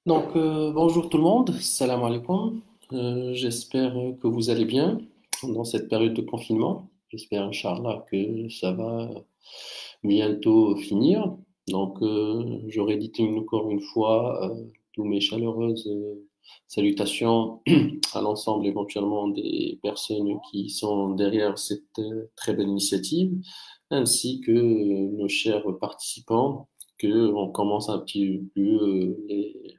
Bonjour tout le monde, salam alaikum. J'espère que vous allez bien dans cette période de confinement. J'espère, Inch'Allah, que ça va bientôt finir. J'aurais dit encore une fois tous mes chaleureuses salutations à l'ensemble éventuellement des personnes qui sont derrière cette très belle initiative, ainsi que nos chers participants que on commence un petit peu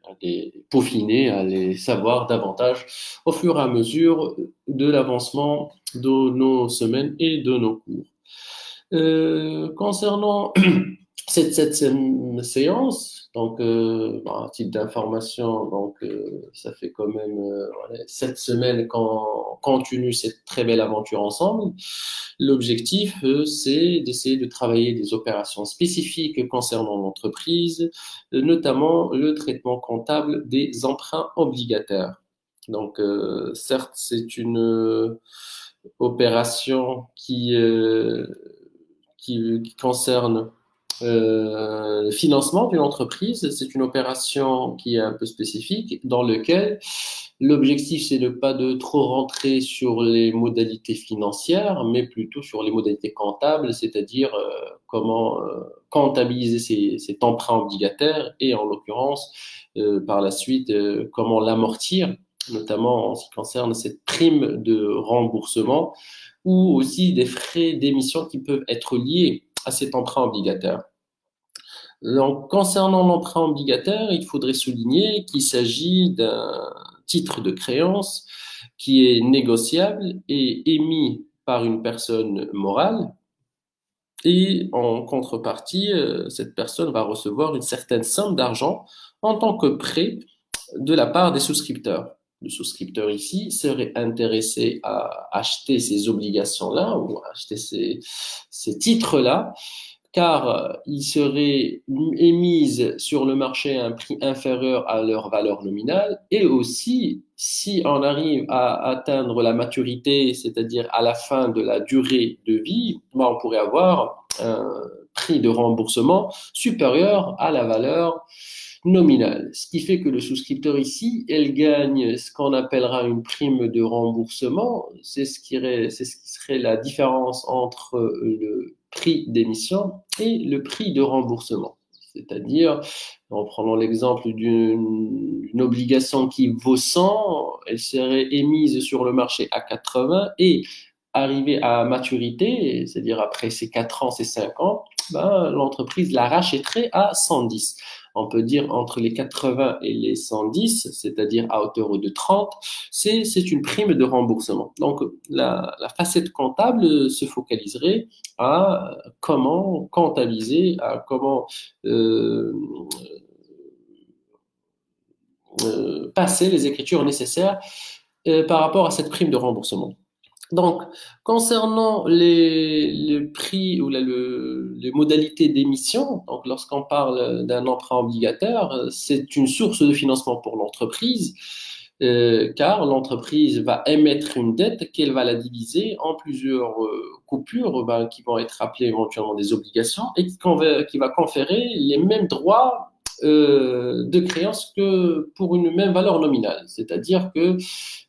à les peaufiner, à les savoir davantage au fur et à mesure de l'avancement de nos semaines et de nos cours. Concernant cette septième séance, à titre d'information, ça fait quand même voilà, 7 semaines qu'on continue cette très belle aventure ensemble. L'objectif, c'est d'essayer de travailler des opérations spécifiques concernant l'entreprise, notamment le traitement comptable des emprunts obligataires. Certes, c'est une opération qui concerne le financement d'une entreprise. C'est une opération qui est un peu spécifique, dans lequel l'objectif, c'est de pas de trop rentrer sur les modalités financières, mais plutôt sur les modalités comptables, c'est-à-dire comment comptabiliser cet emprunt obligataire et en l'occurrence, par la suite, comment l'amortir, notamment en ce qui concerne cette prime de remboursement ou aussi des frais d'émission qui peuvent être liés à cet emprunt obligataire. Donc, concernant l'emprunt obligataire, il faudrait souligner qu'il s'agit d'un titre de créance qui est négociable et émis par une personne morale. Et en contrepartie, cette personne va recevoir une certaine somme d'argent en tant que prêt de la part des souscripteurs. Le souscripteur ici serait intéressé à acheter ces obligations-là ou à acheter ces titres-là, car ils seraient émises sur le marché à un prix inférieur à leur valeur nominale, et aussi, si on arrive à atteindre la maturité, c'est-à-dire à la fin de la durée de vie, on pourrait avoir un prix de remboursement supérieur à la valeur nominale. Ce qui fait que le souscripteur ici, elle gagne ce qu'on appellera une prime de remboursement. C'est ce qui serait la différence entre le prix d'émission et le prix de remboursement. C'est-à-dire, en prenant l'exemple d'une obligation qui vaut 100, elle serait émise sur le marché à 80 et arrivée à maturité, c'est-à-dire après ces 4 ans, ces 5 ans, l'entreprise la rachèterait à 110. On peut dire entre les 80 et les 110, c'est-à-dire à hauteur de 30, c'est une prime de remboursement. Donc, la facette comptable se focaliserait à comment comptabiliser, à comment passer les écritures nécessaires par rapport à cette prime de remboursement. Donc, concernant les prix ou les modalités d'émission, donc lorsqu'on parle d'un emprunt obligataire, c'est une source de financement pour l'entreprise, car l'entreprise va émettre une dette qu'elle va la diviser en plusieurs coupures qui vont être appelées éventuellement des obligations et qui va conférer les mêmes droits de créance que pour une même valeur nominale. C'est-à-dire que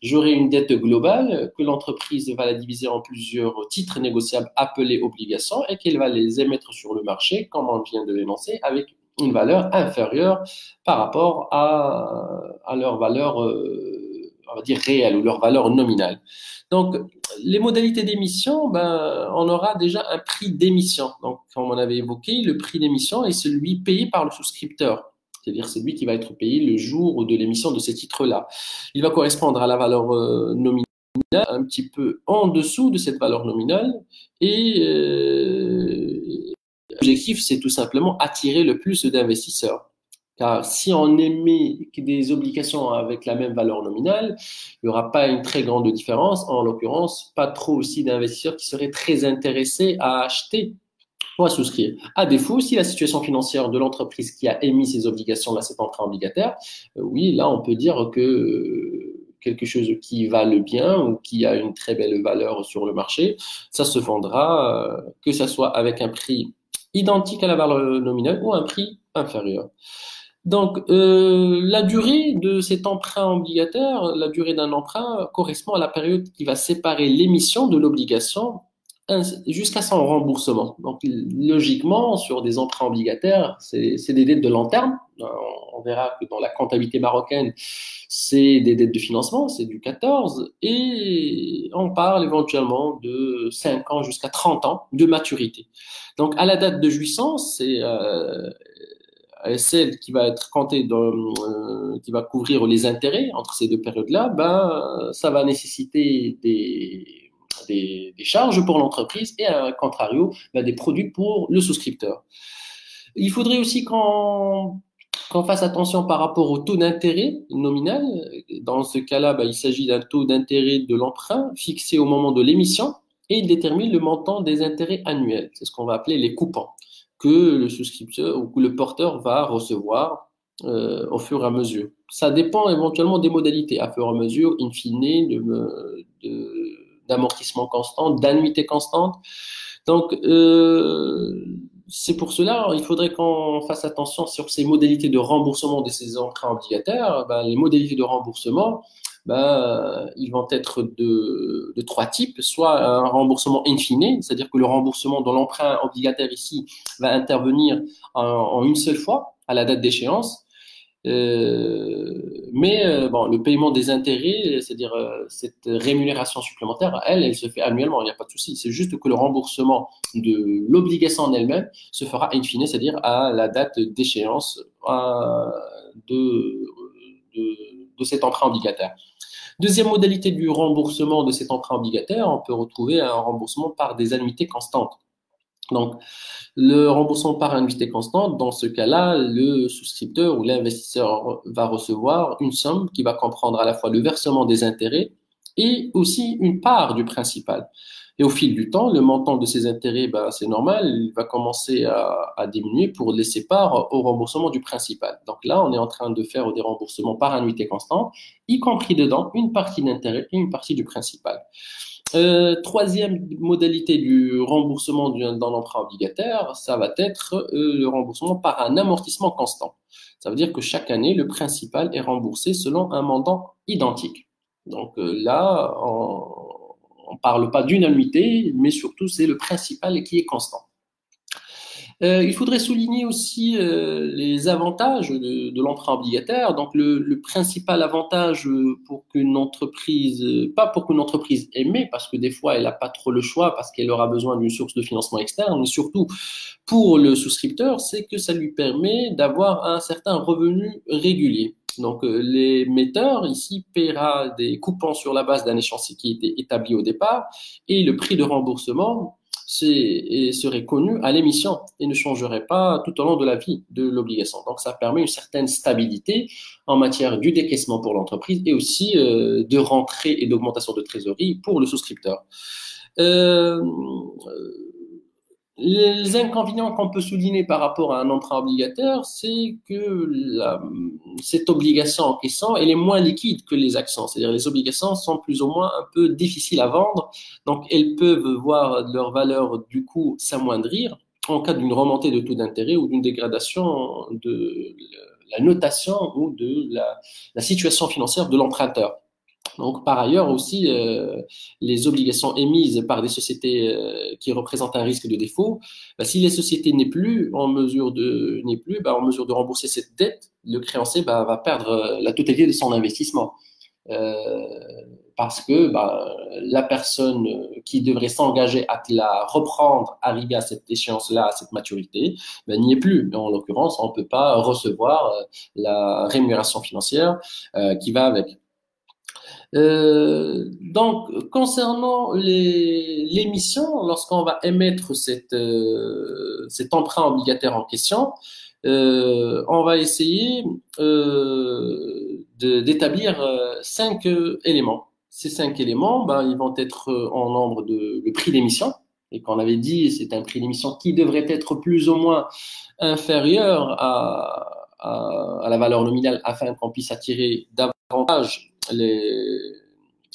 j'aurai une dette globale que l'entreprise va la diviser en plusieurs titres négociables appelés obligations et qu'elle va les émettre sur le marché, comme on vient de l'énoncer, avec une valeur inférieure par rapport à leur valeur, on va dire réelle ou leur valeur nominale. Donc, les modalités d'émission, on aura déjà un prix d'émission. Donc, comme on avait évoqué, le prix d'émission est celui payé par le souscripteur. C'est-à-dire celui qui va être payé le jour de l'émission de ces titres-là. Il va correspondre à la valeur nominale, un petit peu en dessous de cette valeur nominale. Et l'objectif, c'est tout simplement attirer le plus d'investisseurs. Car si on émet des obligations avec la même valeur nominale, il n'y aura pas une très grande différence. En l'occurrence, pas trop aussi d'investisseurs qui seraient très intéressés à acheter ou à souscrire. À défaut, si la situation financière de l'entreprise qui a émis ces obligations-là, cet emprunt obligataire, oui, là, on peut dire que quelque chose qui vale bien ou qui a une très belle valeur sur le marché, ça se vendra, que ça soit avec un prix identique à la valeur nominale ou un prix inférieur. Donc, la durée de cet emprunt obligataire, la durée d'un emprunt correspond à la période qui va séparer l'émission de l'obligation jusqu'à son remboursement. Donc, logiquement, sur des emprunts obligataires, c'est des dettes de long terme. On verra que dans la comptabilité marocaine, c'est des dettes de financement, c'est du 14, et on parle éventuellement de 5 ans jusqu'à 30 ans de maturité. Donc, à la date de jouissance, c'est celle qui va être comptée qui va couvrir les intérêts entre ces deux périodes-là, ben, ça va nécessiter des charges pour l'entreprise et à contrario, ben, des produits pour le souscripteur. Il faudrait aussi qu'on fasse attention par rapport au taux d'intérêt nominal. Dans ce cas-là, ben, il s'agit d'un taux d'intérêt de l'emprunt fixé au moment de l'émission et il détermine le montant des intérêts annuels. C'est ce qu'on va appeler les coupons que le souscripteur ou que le porteur va recevoir au fur et à mesure. Ça dépend éventuellement des modalités, à fur et à mesure, in fine, d'amortissement constant, d'annuité constante. Donc, c'est pour cela, il faudrait qu'on fasse attention sur ces modalités de remboursement de ces emprunts obligataires. Ben, les modalités de remboursement, ben, ils vont être de trois types. Soit un remboursement in fine, c'est-à-dire que le remboursement de l'emprunt obligataire ici va intervenir en une seule fois à la date d'échéance. Bon, le paiement des intérêts, c'est-à-dire cette rémunération supplémentaire, elle se fait annuellement, il n'y a pas de souci. C'est juste que le remboursement de l'obligation en elle-même se fera in fine, c'est-à-dire à la date d'échéance de, de cet emprunt obligataire. Deuxième modalité du remboursement de cet emprunt obligataire, on peut retrouver un remboursement par des annuités constantes. Donc, le remboursement par annuité constante, dans ce cas-là, le souscripteur ou l'investisseur va recevoir une somme qui va comprendre à la fois le versement des intérêts et aussi une part du principal. Et au fil du temps, le montant de ces intérêts, ben, c'est normal, il va commencer à diminuer pour laisser part au remboursement du principal. Donc là, on est en train de faire des remboursements par annuité constante, y compris dedans une partie d'intérêt et une partie du principal. Troisième modalité du remboursement d'un emprunt obligataire, ça va être le remboursement par un amortissement constant. Ça veut dire que chaque année, le principal est remboursé selon un montant identique. Donc là, on ne parle pas d'une annuité, mais surtout c'est le principal qui est constant. Il faudrait souligner aussi les avantages de l'emprunt obligataire. Donc, le principal avantage pour qu'une entreprise, pas pour qu'une entreprise émet, parce que des fois, elle n'a pas trop le choix, parce qu'elle aura besoin d'une source de financement externe, mais surtout pour le souscripteur, c'est que ça lui permet d'avoir un certain revenu régulier. Donc, l'émetteur, ici, paiera des coupons sur la base d'un échéancier qui était établi au départ, et le prix de remboursement serait connu à l'émission et ne changerait pas tout au long de la vie de l'obligation. Donc, ça permet une certaine stabilité en matière du décaissement pour l'entreprise et aussi de rentrée et d'augmentation de trésorerie pour le souscripteur. Euh, les inconvénients qu'on peut souligner par rapport à un emprunt obligataire, c'est que cette obligation en question, elle est moins liquide que les actions. C'est-à-dire les obligations sont plus ou moins un peu difficiles à vendre, donc elles peuvent voir leur valeur du coup s'amoindrir en cas d'une remontée de taux d'intérêt ou d'une dégradation de la notation ou de la situation financière de l'emprunteur. Donc, par ailleurs aussi, les obligations émises par des sociétés qui représentent un risque de défaut, bah, si les sociétés n'est plus en mesure de rembourser cette dette, le créancier va perdre la totalité de son investissement. Euh, Parce que bah, la personne qui devrait s'engager à la reprendre, arriver à cette échéance-là, à cette maturité, bah, n'y est plus. En l'occurrence, on ne peut pas recevoir la rémunération financière qui va avec. Donc, concernant l'émission, lorsqu'on va émettre cet emprunt obligataire en question, on va essayer d'établir 5 éléments. Ces 5 éléments, ben, ils vont être en nombre de le prix d'émission. Et qu'on avait dit, c'est un prix d'émission qui devrait être plus ou moins inférieur à la valeur nominale afin qu'on puisse attirer davantage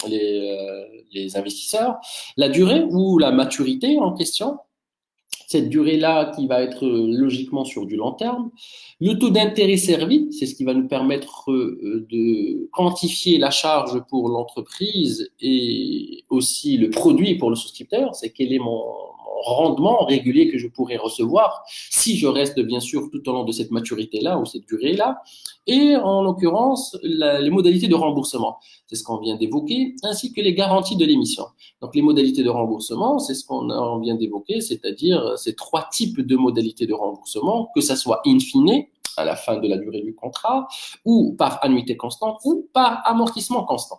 les investisseurs, la durée ou la maturité en question, cette durée-là qui va être logiquement sur du long terme. Le taux d'intérêt servi, c'est ce qui va nous permettre de quantifier la charge pour l'entreprise et aussi le produit pour le souscripteur, c'est quel est mon rendement régulier que je pourrais recevoir si je reste bien sûr tout au long de cette maturité-là ou cette durée-là, et en l'occurrence les modalités de remboursement, c'est ce qu'on vient d'évoquer, ainsi que les garanties de l'émission. Donc les modalités de remboursement, c'est ce qu'on vient d'évoquer, c'est-à-dire ces trois types de modalités de remboursement, que ça soit in fine, à la fin de la durée du contrat, ou par annuité constante, ou par amortissement constant.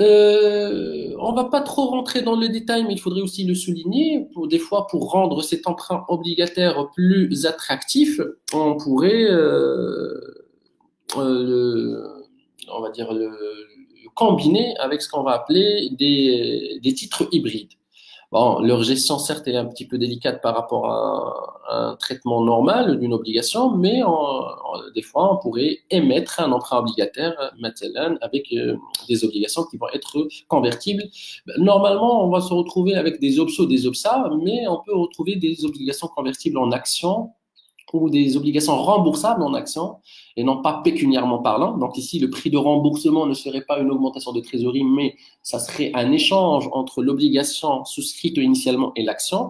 On va pas trop rentrer dans le détail, mais il faudrait aussi le souligner. Des fois, pour rendre cet emprunt obligataire plus attractif, on pourrait, on va dire, le combiner avec ce qu'on va appeler des titres hybrides. Bon, leur gestion, certes, est un petit peu délicate par rapport à un traitement normal d'une obligation, mais des fois, on pourrait émettre un emprunt obligataire, maintenant, avec des obligations qui vont être convertibles. Normalement, on va se retrouver avec des OBSO, des OBSA, mais on peut retrouver des obligations convertibles en actions ou des obligations remboursables en actions et non pas pécuniairement parlant. Donc ici, le prix de remboursement ne serait pas une augmentation de trésorerie, mais ça serait un échange entre l'obligation souscrite initialement et l'action,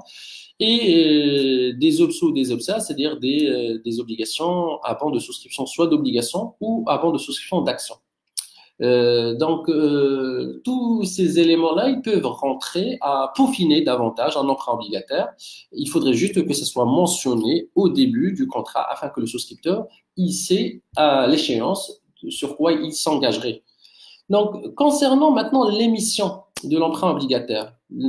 et des OBSO ou des OBSA, c'est-à-dire des obligations avant de souscription, soit d'obligations ou avant de souscription d'actions. Donc, tous ces éléments-là, ils peuvent rentrer à peaufiner davantage un emprunt obligataire. Il faudrait juste que ce soit mentionné au début du contrat afin que le souscripteur il sait à l'échéance sur quoi il s'engagerait. Donc, concernant maintenant l'émission de l'emprunt obligataire, ils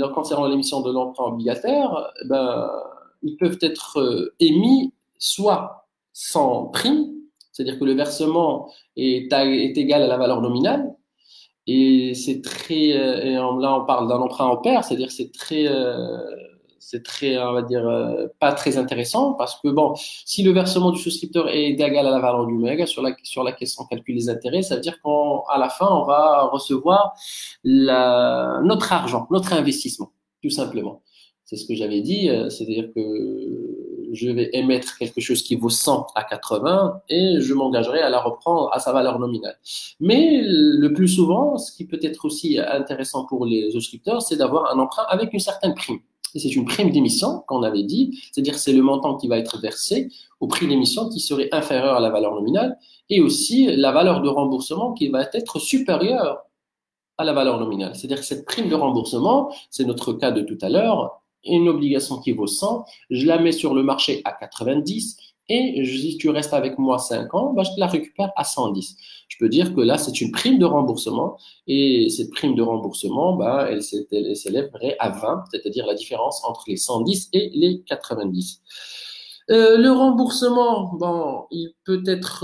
peuvent être émis soit sans prime, c'est-à-dire que le versement est égal à la valeur nominale, et c'est très, là on parle d'un emprunt en pair, c'est-à-dire c'est très, on va dire, pas très intéressant parce que bon, si le versement du souscripteur est égal à la valeur numérique sur laquelle sont calculés les intérêts, ça veut dire qu'à la fin, on va recevoir notre argent, notre investissement, tout simplement. C'est ce que j'avais dit, c'est-à-dire que je vais émettre quelque chose qui vaut 100 à 80 et je m'engagerai à la reprendre à sa valeur nominale. Mais le plus souvent, ce qui peut être aussi intéressant pour les souscripteurs, c'est d'avoir un emprunt avec une certaine prime. Et c'est une prime d'émission qu'on avait dit, c'est-à-dire c'est le montant qui va être versé au prix d'émission qui serait inférieur à la valeur nominale, et aussi la valeur de remboursement qui va être supérieure à la valeur nominale. C'est-à-dire que cette prime de remboursement, c'est notre cas de tout à l'heure, une obligation qui vaut 100, je la mets sur le marché à 90, et si tu restes avec moi 5 ans, je te la récupère à 110. Je peux dire que là, c'est une prime de remboursement, et cette prime de remboursement, elle s'élèverait à 20, c'est-à-dire la différence entre les 110 et les 90. Le remboursement, il peut être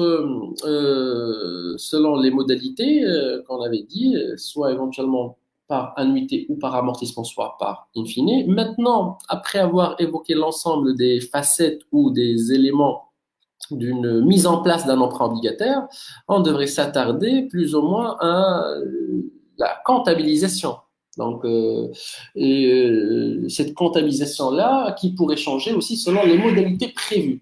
selon les modalités qu'on avait dit, soit éventuellement par annuité ou par amortissement, soit par in fine. Maintenant, après avoir évoqué l'ensemble des facettes ou des éléments d'une mise en place d'un emprunt obligataire, on devrait s'attarder plus ou moins à la comptabilisation. Donc, cette comptabilisation-là qui pourrait changer aussi selon les modalités prévues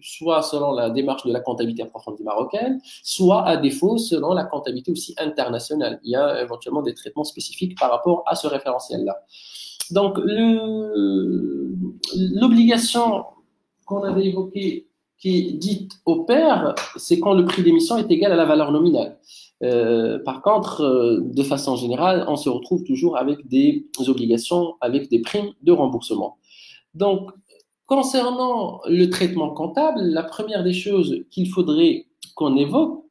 soit selon la démarche de la comptabilité approfondie marocaine, soit à défaut selon la comptabilité aussi internationale. Il y a éventuellement des traitements spécifiques par rapport à ce référentiel-là. Donc, l'obligation qu'on avait évoquée qui est dite au pair, c'est quand le prix d'émission est égal à la valeur nominale. Par contre, de façon générale, on se retrouve toujours avec des obligations, avec des primes de remboursement. Donc, concernant le traitement comptable, la première des choses qu'il faudrait qu'on évoque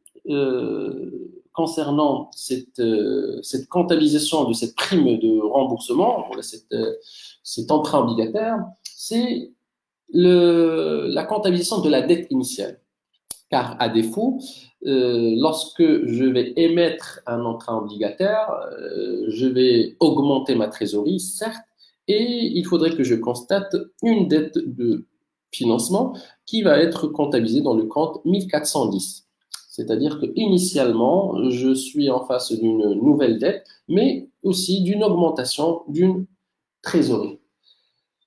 concernant cette comptabilisation de cette prime de remboursement, cet emprunt obligataire, c'est la comptabilisation de la dette initiale. Car à défaut, lorsque je vais émettre un emprunt obligataire, je vais augmenter ma trésorerie, certes, et il faudrait que je constate une dette de financement qui va être comptabilisée dans le compte 1410. C'est-à-dire que initialement, je suis en face d'une nouvelle dette, mais aussi d'une augmentation d'une trésorerie.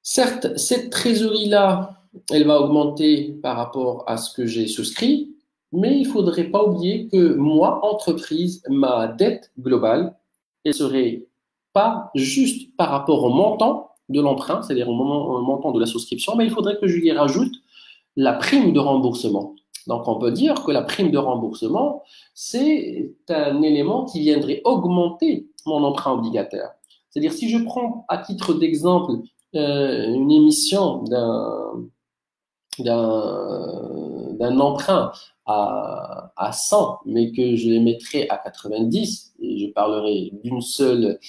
Certes, cette trésorerie-là, elle va augmenter par rapport à ce que j'ai souscrit, mais il ne faudrait pas oublier que moi, entreprise, ma dette globale, elle ne serait pas juste par rapport au montant de l'emprunt, c'est-à-dire au montant de la souscription, mais il faudrait que je y rajoute la prime de remboursement. Donc, on peut dire que la prime de remboursement, c'est un élément qui viendrait augmenter mon emprunt obligataire. C'est-à-dire, si je prends à titre d'exemple une émission d'un emprunt à 100, mais que je les mettrai à 90, et je parlerai d'une seule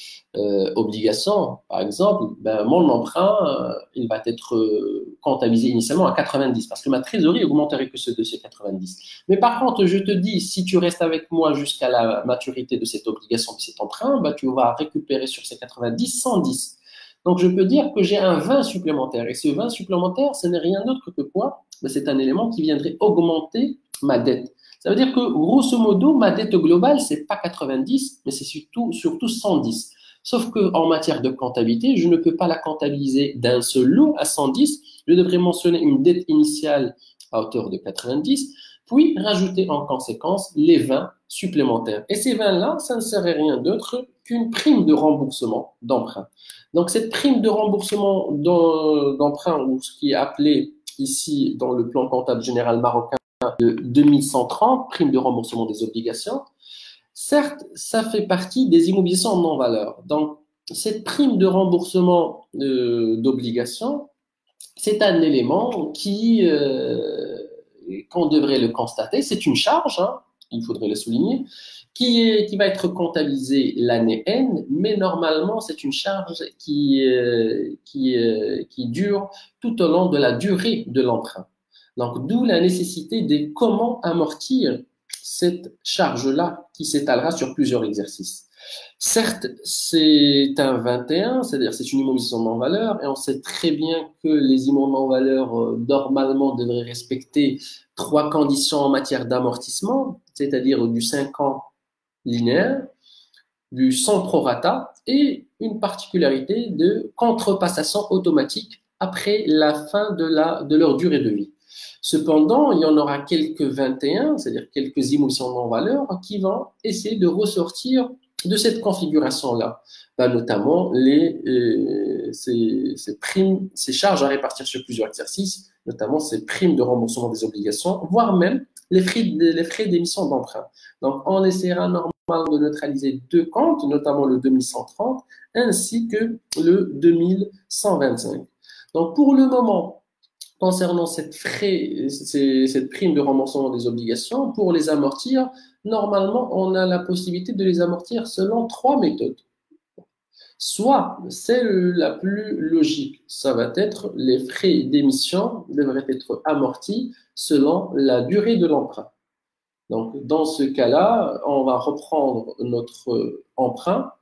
obligation, par exemple, ben, mon emprunt, il va être comptabilisé initialement à 90, parce que ma trésorerie augmenterait que de ces 90. Mais par contre, je te dis, si tu restes avec moi jusqu'à la maturité de cette obligation, de cet emprunt, ben, tu vas récupérer sur ces 90, 110. Donc, je peux dire que j'ai un 20 supplémentaire. Et ce 20 supplémentaire, ce n'est rien d'autre que quoi? Ben, c'est un élément qui viendrait augmenter ma dette. Ça veut dire que, grosso modo, ma dette globale, c'est pas 90, mais c'est surtout 110. Sauf qu'en matière de comptabilité, je ne peux pas la comptabiliser d'un seul lot à 110. Je devrais mentionner une dette initiale à hauteur de 90, puis rajouter en conséquence les 20 supplémentaires. Et ces 20-là, ça ne serait rien d'autre qu'une prime de remboursement d'emprunt. Donc, cette prime de remboursement d'emprunt, ou ce qui est appelé ici dans le plan comptable général marocain de 2130, prime de remboursement des obligations, certes, ça fait partie des immobilisations en non-valeur. Donc, cette prime de remboursement d'obligations, c'est un élément qu'on devrait le constater. C'est une charge, hein, il faudrait le souligner, qui va être comptabilisée l'année N, mais normalement, c'est une charge qui dure tout au long de la durée de l'emprunt. Donc, d'où la nécessité de comment amortir cette charge-là qui s'étalera sur plusieurs exercices. Certes, c'est un 21, c'est-à-dire c'est une immobilisation non valeur, et on sait très bien que les immeubles non valeur, normalement, devraient respecter trois conditions en matière d'amortissement, c'est-à-dire du 5 ans linéaire, du sans prorata et une particularité de contrepassation automatique après la fin de leur durée de vie. Cependant, il y en aura quelques 21, c'est-à-dire quelques émotions non valeur, qui vont essayer de ressortir de cette configuration-là, ben, notamment ces primes, ces charges à répartir sur plusieurs exercices, notamment ces primes de remboursement des obligations, voire même les frais d'émission d'emprunt. Donc, on essaiera normalement de neutraliser deux comptes, notamment le 2130 ainsi que le 2125. Donc, pour le moment, concernant cette prime de remboursement des obligations, pour les amortir, normalement, on a la possibilité de les amortir selon trois méthodes. Soit celle la plus logique, ça va être les frais d'émission devraient être amortis selon la durée de l'emprunt. Donc, dans ce cas-là, on va reprendre notre emprunt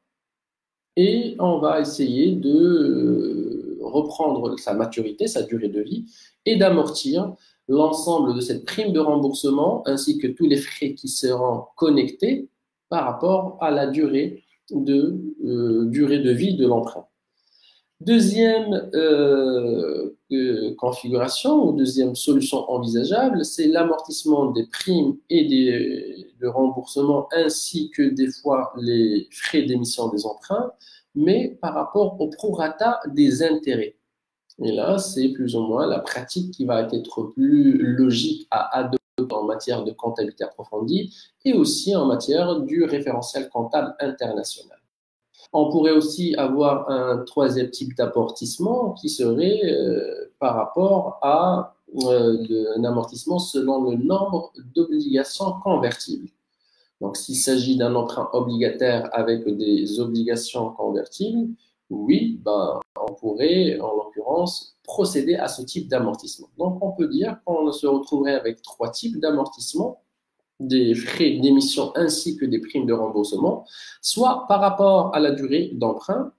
et on va essayer de reprendre sa maturité, sa durée de vie, et d'amortir l'ensemble de cette prime de remboursement ainsi que tous les frais qui seront connectés par rapport à la durée de vie de l'emprunt. Deuxième configuration ou deuxième solution envisageable, c'est l'amortissement des primes et de remboursement ainsi que des fois les frais d'émission des emprunts, mais par rapport au prorata des intérêts. Et là, c'est plus ou moins la pratique qui va être plus logique à adopter en matière de comptabilité approfondie et aussi en matière du référentiel comptable international. On pourrait aussi avoir un troisième type d'amortissement qui serait par rapport à un amortissement selon le nombre d'obligations convertibles. Donc, s'il s'agit d'un emprunt obligataire avec des obligations convertibles, oui, ben, on pourrait, en l'occurrence, procéder à ce type d'amortissement. Donc, on peut dire qu'on se retrouverait avec trois types d'amortissement, des frais d'émission ainsi que des primes de remboursement, soit par rapport à la durée d'emprunt,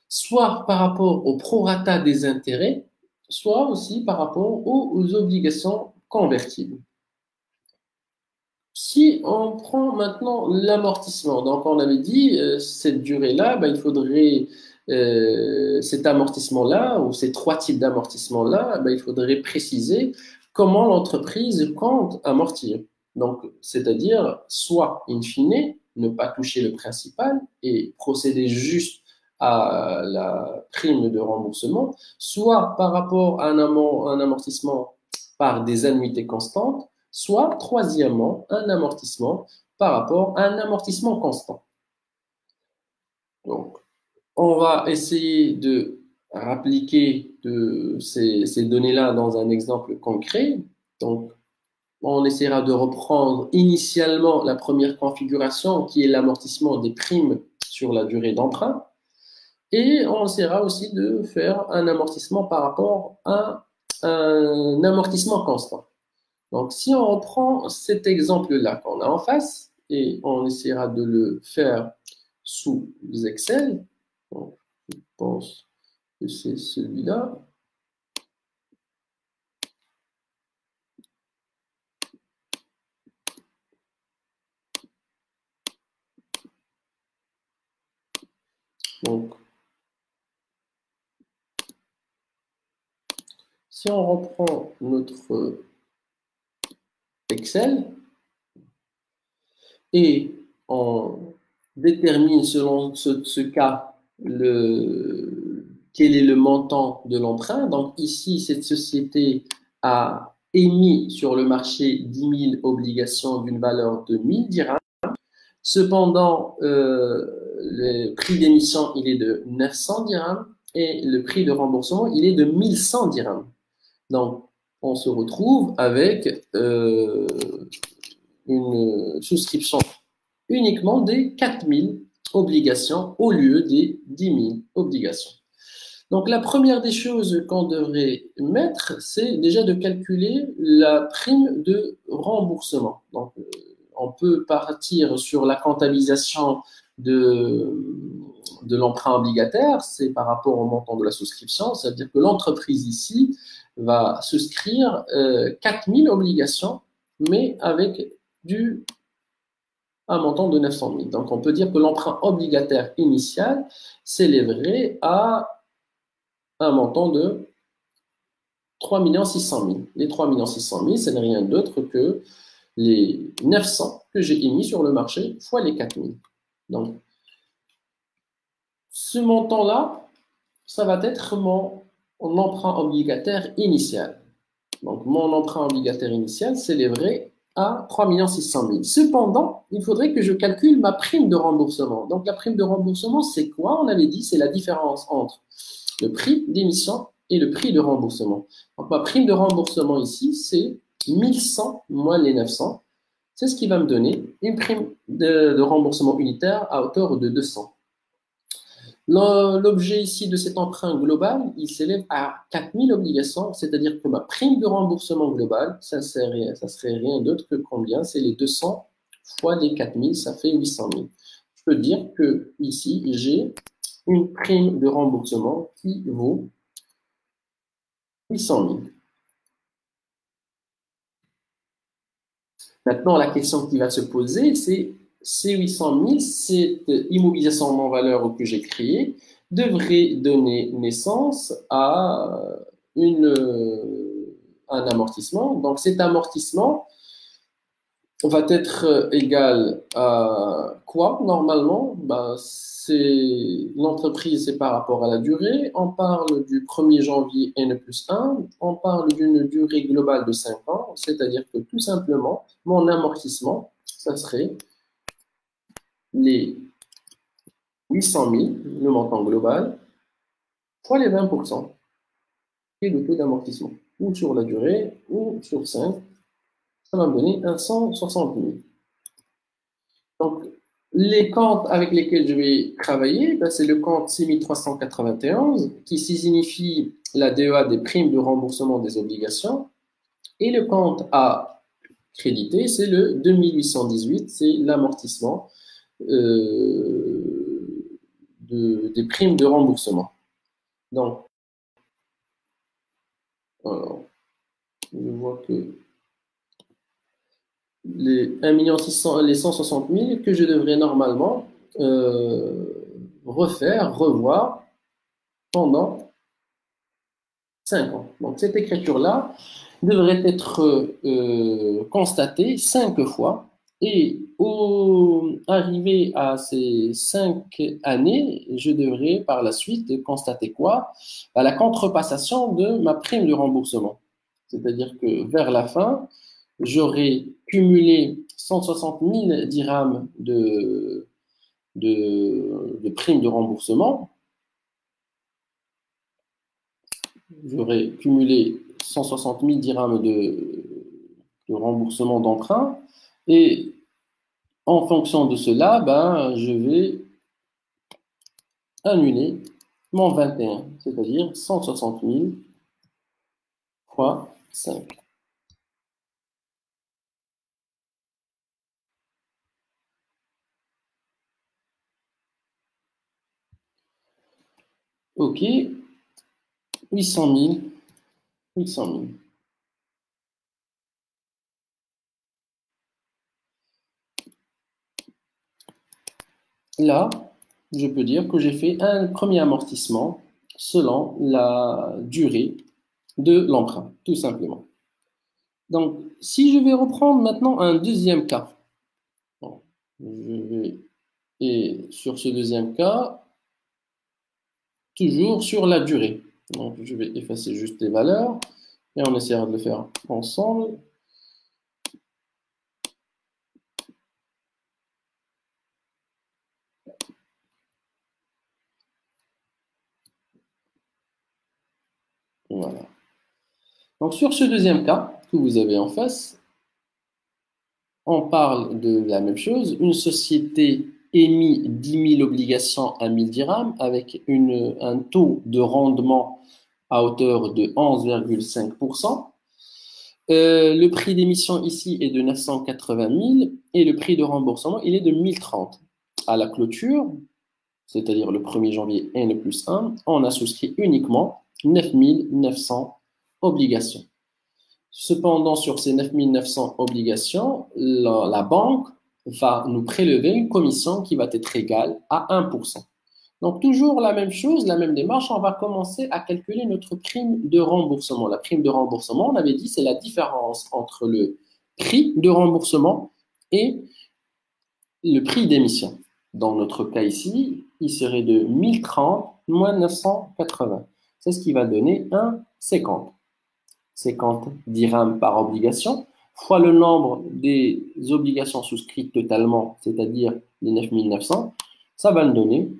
soit par rapport au prorata des intérêts, soit aussi par rapport aux obligations convertibles. Si on prend maintenant l'amortissement, donc on avait dit cette durée-là, ben, il faudrait cet amortissement-là, ou ces trois types d'amortissement-là, ben, il faudrait préciser comment l'entreprise compte amortir. Donc, c'est-à-dire, soit, in fine, ne pas toucher le principal et procéder juste à la prime de remboursement, soit par rapport à un amortissement par des annuités constantes, soit, troisièmement, un amortissement par rapport à un amortissement constant. Donc, on va essayer de appliquer ces données-là dans un exemple concret. Donc, on essaiera de reprendre initialement la première configuration qui est l'amortissement des primes sur la durée d'emprunt. Et on essaiera aussi de faire un amortissement par rapport à un amortissement constant. Donc, si on reprend cet exemple-là qu'on a en face et on essaiera de le faire sous Excel, donc, je pense que c'est celui-là. Donc, si on reprend notre Excel et on détermine selon ce cas quel est le montant de l'emprunt. Donc ici, cette société a émis sur le marché 10 000 obligations d'une valeur de 1000 dirhams. Cependant, le prix d'émission, il est de 900 dirhams et le prix de remboursement, il est de 1100 dirhams. Donc, on se retrouve avec une souscription uniquement des 4000 obligations au lieu des 10 000 obligations. Donc, la première des choses qu'on devrait mettre, c'est déjà de calculer la prime de remboursement. Donc, on peut partir sur la comptabilisation de l'emprunt obligataire, c'est par rapport au montant de la souscription, c'est-à-dire que l'entreprise ici va souscrire 4000 obligations, mais avec un montant de 900 000. Donc, on peut dire que l'emprunt obligataire initial s'élèverait à un montant de 3 600 000. Les 3 600 000, ce n'est rien d'autre que les 900 que j'ai émis sur le marché fois les 4 000. Donc, ce montant-là, ça va être mon emprunt obligataire initial. Donc, mon emprunt obligataire initial s'élèverait à 3 600 000. Cependant, il faudrait que je calcule ma prime de remboursement. Donc, la prime de remboursement, c'est quoi? On avait dit, c'est la différence entre le prix d'émission et le prix de remboursement. Donc, ma prime de remboursement ici, c'est 1100 moins les 900. C'est ce qui va me donner une prime de remboursement unitaire à hauteur de 200. L'objet ici de cet emprunt global, il s'élève à 4000 obligations, c'est-à-dire que ma prime de remboursement global, ça serait rien d'autre que combien? C'est les 200 fois les 4000, ça fait 800 000. Je peux dire que ici, j'ai une prime de remboursement qui vaut 800 000. Maintenant, la question qui va se poser, c'est ces 800 000, cette immobilisation non valeur que j'ai créée, devrait donner naissance à un amortissement. Donc, cet amortissement va être égal à quoi normalement? L'entreprise, c'est par rapport à la durée. On parle du 1er janvier N+1. On parle d'une durée globale de 5 ans. C'est-à-dire que tout simplement, mon amortissement, ça serait les 800 000, le montant global, fois les 20%, et le taux d'amortissement, ou sur la durée, ou sur 5, ça va me donner 160 000. Donc, les comptes avec lesquels je vais travailler, c'est le compte 6391, qui signifie la DEA des primes de remboursement des obligations, et le compte à créditer, c'est le 2818, c'est l'amortissement des primes de remboursement. Donc, alors, je vois que les 1 600 000, les 160 000 que je devrais normalement refaire, revoir pendant 5 ans. Donc, cette écriture-là devrait être constatée 5 fois. Et arrivé à ces 5 années, je devrais par la suite constater quoi? La contrepassation de ma prime de remboursement. C'est-à-dire que vers la fin, j'aurai cumulé 160 000 dirhams de prime de remboursement. J'aurai cumulé 160 000 dirhams de remboursement d'emprunt. Et en fonction de cela, ben, je vais annuler mon 21, c'est-à-dire 160 000 fois 5. OK, 800 000, 800 000. Là, je peux dire que j'ai fait un premier amortissement selon la durée de l'emprunt, tout simplement. Donc, si je vais reprendre maintenant un deuxième cas, bon, et sur ce deuxième cas, toujours sur la durée. Donc, je vais effacer juste les valeurs et on essaiera de le faire ensemble. Voilà. Donc, sur ce deuxième cas que vous avez en face, on parle de la même chose. Une société émis 10 000 obligations à 1000 dirhams avec un taux de rendement à hauteur de 11,5%. Le prix d'émission ici est de 980 000 et le prix de remboursement, il est de 1030. À la clôture, c'est-à-dire le 1er janvier N+1, on a souscrit uniquement 9 900 obligations. Cependant, sur ces 9 900 obligations, la banque va nous prélever une commission qui va être égale à 1%. Donc, toujours la même chose, la même démarche, on va commencer à calculer notre prime de remboursement. La prime de remboursement, on avait dit, c'est la différence entre le prix de remboursement et le prix d'émission. Dans notre cas ici, il serait de 1030 moins 980. C'est ce qui va donner 1,50. 50 dirhams par obligation, fois le nombre des obligations souscrites totalement, c'est-à-dire les 9 900, ça va nous donner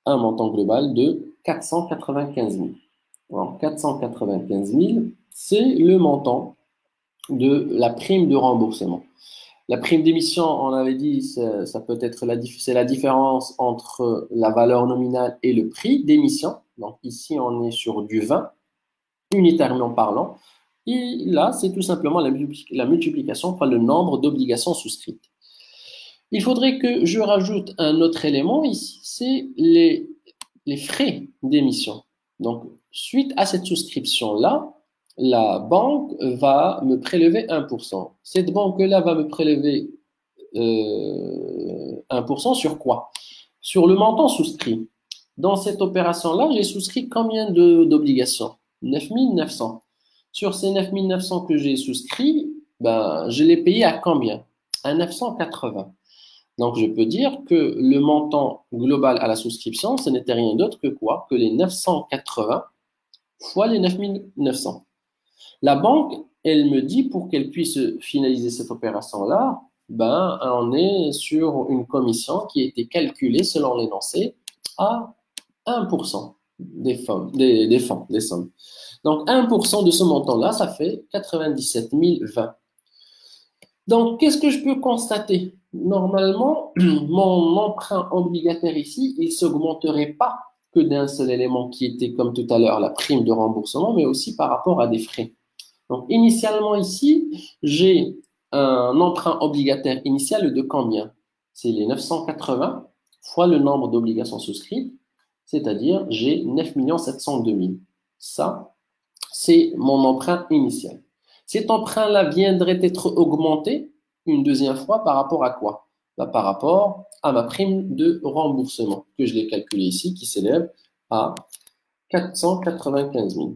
un montant global de 495 000. Alors, 495 000, c'est le montant de la prime de remboursement. La prime d'émission, on avait dit, ça peut être c'est la différence entre la valeur nominale et le prix d'émission. Donc ici, on est sur du 20, unitairement parlant. Et là, c'est tout simplement la multiplication par le nombre d'obligations souscrites. Il faudrait que je rajoute un autre élément ici, c'est les frais d'émission. Donc, suite à cette souscription-là, la banque va me prélever 1%. Cette banque-là va me prélever 1% sur quoi? Sur le montant souscrit. Dans cette opération-là, j'ai souscrit combien d'obligations? 9 900. Sur ces 9 900 que j'ai souscrits, ben, je l'ai payé à combien? À 980. Donc, je peux dire que le montant global à la souscription, ce n'était rien d'autre que quoi? Que les 980 fois les 9 900. La banque, elle me dit, pour qu'elle puisse finaliser cette opération-là, ben, on est sur une commission qui a été calculée selon l'énoncé à 1% des sommes. Donc, 1% de ce montant-là, ça fait 97 020. Donc, qu'est-ce que je peux constater? Normalement, mon emprunt obligataire ici, il ne s'augmenterait pas que d'un seul élément qui était, comme tout à l'heure, la prime de remboursement, mais aussi par rapport à des frais. Donc, initialement ici, j'ai un emprunt obligataire initial de combien? C'est les 980 fois le nombre d'obligations souscrites, c'est-à-dire j'ai 9 702 000. Ça, c'est mon emprunt initial. Cet emprunt-là viendrait être augmenté une deuxième fois par rapport à quoi? Par rapport à ma prime de remboursement, que je l'ai calculé ici, qui s'élève à 495 000.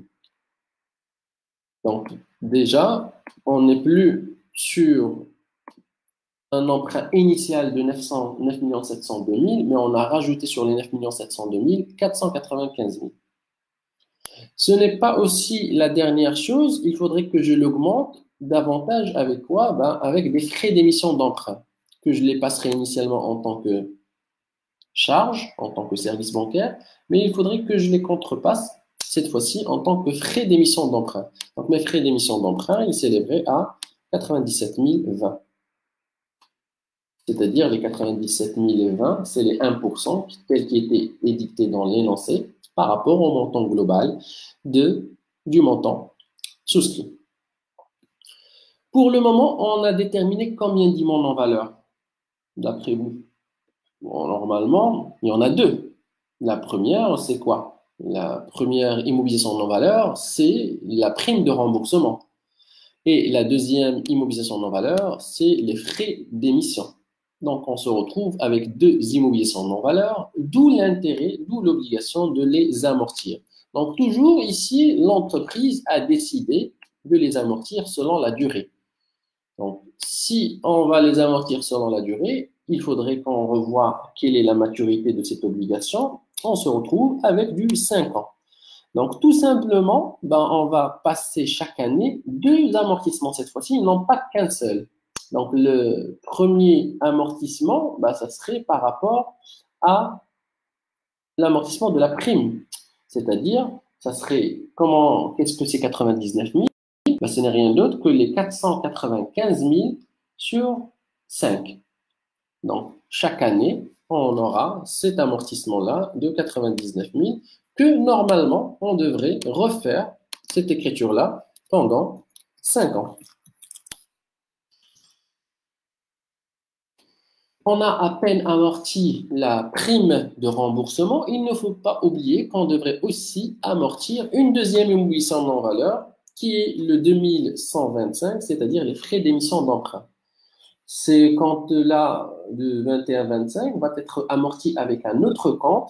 Donc, déjà, on n'est plus sur un emprunt initial de 9 702 000, mais on a rajouté sur les 9 702 000, 495 000. Ce n'est pas aussi la dernière chose, il faudrait que je l'augmente davantage avec quoi? Avec des frais d'émission d'emprunt, que je les passerai initialement en tant que charge, en tant que service bancaire, mais il faudrait que je les contrepasse cette fois-ci en tant que frais d'émission d'emprunt. Donc mes frais d'émission d'emprunt, ils s'élèveraient à 97 020. C'est-à-dire les 97 020, c'est les 1% tels qui étaient édictés dans l'énoncé par rapport au montant global du montant souscrit. Pour le moment, on a déterminé combien d'immobiliers en valeur, d'après vous. Bon, normalement, il y en a deux. La première, c'est quoi? La première immobilisation en valeur, c'est la prime de remboursement. Et la deuxième immobilisation en valeur, c'est les frais d'émission. Donc, on se retrouve avec deux immobilisations en valeur, d'où l'intérêt, d'où l'obligation de les amortir. Donc, toujours ici, l'entreprise a décidé de les amortir selon la durée. Donc, si on va les amortir selon la durée, il faudrait qu'on revoie quelle est la maturité de cette obligation. On se retrouve avec du 5 ans. Donc, tout simplement, on va passer chaque année deux amortissements cette fois-ci, non pas qu'un seul. Donc, le premier amortissement, ça serait par rapport à l'amortissement de la prime. C'est-à-dire, ça serait qu'est-ce que c'est 99 000? Ce n'est rien d'autre que les 495 000 sur 5. Donc, chaque année, on aura cet amortissement-là de 99 000 que normalement, on devrait refaire cette écriture-là pendant 5 ans. On a à peine amorti la prime de remboursement. Il ne faut pas oublier qu'on devrait aussi amortir une deuxième immobilisation en valeur qui est le 2125, c'est-à-dire les frais d'émission d'emprunt. Ces comptes-là de 21-25 va être amorti avec un autre compte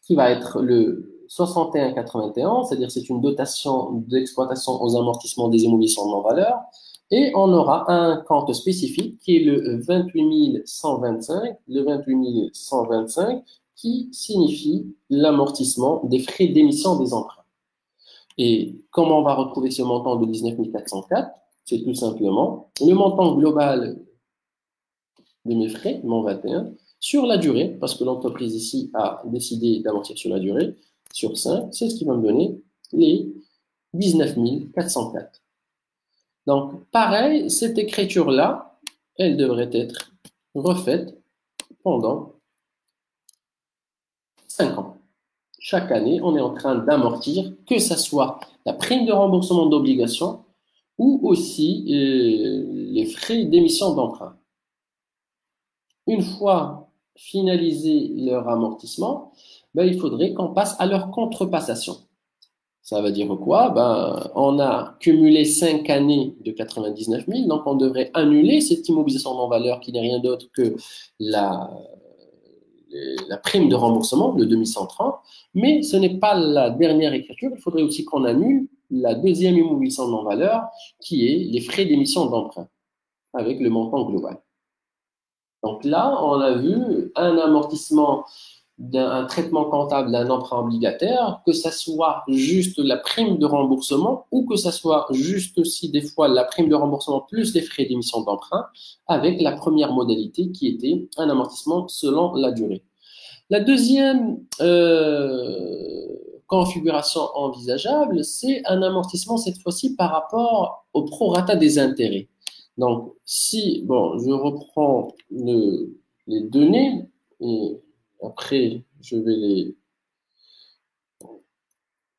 qui va être le 61-81, c'est-à-dire c'est une dotation d'exploitation aux amortissements des immobilisations en valeur. Et on aura un compte spécifique qui est le 28 125, qui signifie l'amortissement des frais d'émission des emprunts. Et comment on va retrouver ce montant de 19 404? C'est tout simplement le montant global de mes frais, mon 21, sur la durée, parce que l'entreprise ici a décidé d'amortir sur la durée, sur 5, c'est ce qui va me donner les 19 404. Donc, pareil, cette écriture-là, elle devrait être refaite pendant 5 ans. Chaque année, on est en train d'amortir, que ce soit la prime de remboursement d'obligation ou aussi les frais d'émission d'emprunt. Une fois finalisé leur amortissement, il faudrait qu'on passe à leur contrepassation. Ça veut dire quoi? On a cumulé 5 années de 99 000, donc on devrait annuler cette immobilisation en valeur qui n'est rien d'autre que la prime de remboursement, le 2130, mais ce n'est pas la dernière écriture, il faudrait aussi qu'on annule la deuxième immobilisation en valeur qui est les frais d'émission d'emprunt avec le montant global. Donc là, on a vu un amortissement d'un traitement comptable d'un emprunt obligataire, que ça soit juste la prime de remboursement ou que ça soit juste aussi des fois la prime de remboursement plus les frais d'émission d'emprunt avec la première modalité qui était un amortissement selon la durée. La deuxième configuration envisageable, c'est un amortissement cette fois-ci par rapport au prorata des intérêts. Donc, si, je reprends les données et après,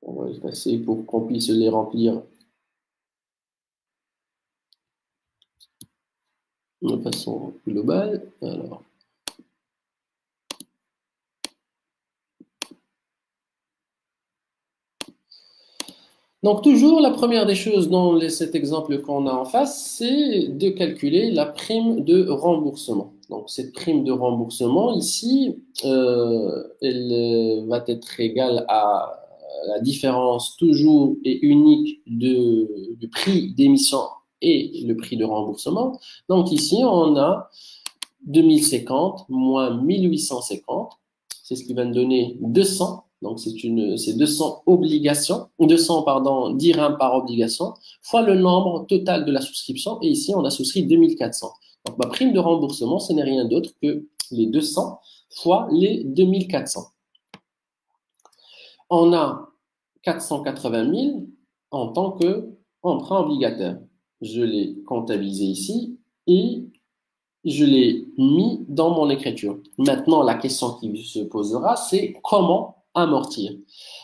on va les passer pour qu'on puisse les remplir. De façon globale. Alors. Donc, toujours, la première des choses dans cet exemple qu'on a en face, c'est de calculer la prime de remboursement. Donc, cette prime de remboursement, ici, elle va être égale à la différence toujours et unique du prix d'émission et le prix de remboursement. Donc ici, on a 2050 moins 1850. C'est ce qui va me donner 200. Donc, c'est 200 obligations, 200, pardon, dirhams par obligation, fois le nombre total de la souscription. Et ici, on a souscrit 2400. Donc, ma prime de remboursement, ce n'est rien d'autre que les 200 fois les 2400. On a 480 000 en tant qu'emprunt obligataire. Je l'ai comptabilisé ici et je l'ai mis dans mon écriture. Maintenant, la question qui se posera, c'est comment amortir.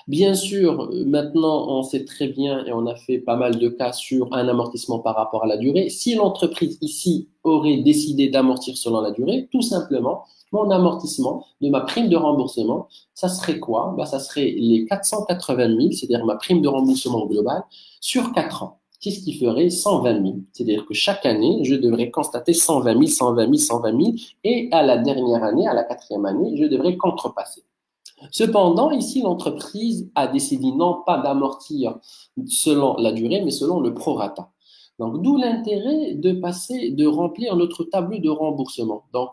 Bien sûr, maintenant, on sait très bien et on a fait pas mal de cas sur un amortissement par rapport à la durée. Si l'entreprise ici aurait décidé d'amortir selon la durée, tout simplement, mon amortissement de ma prime de remboursement, ça serait quoi? Ça serait les 480 000, c'est-à-dire ma prime de remboursement globale, sur 4 ans. Qu'est-ce qui ferait 120 000? C'est-à-dire que chaque année, je devrais constater 120 000, 120 000, 120 000, et à la dernière année, à la 4e année, je devrais contrepasser. Cependant, ici, l'entreprise a décidé non pas d'amortir selon la durée, mais selon le prorata. Donc, d'où l'intérêt de remplir notre tableau de remboursement. Donc,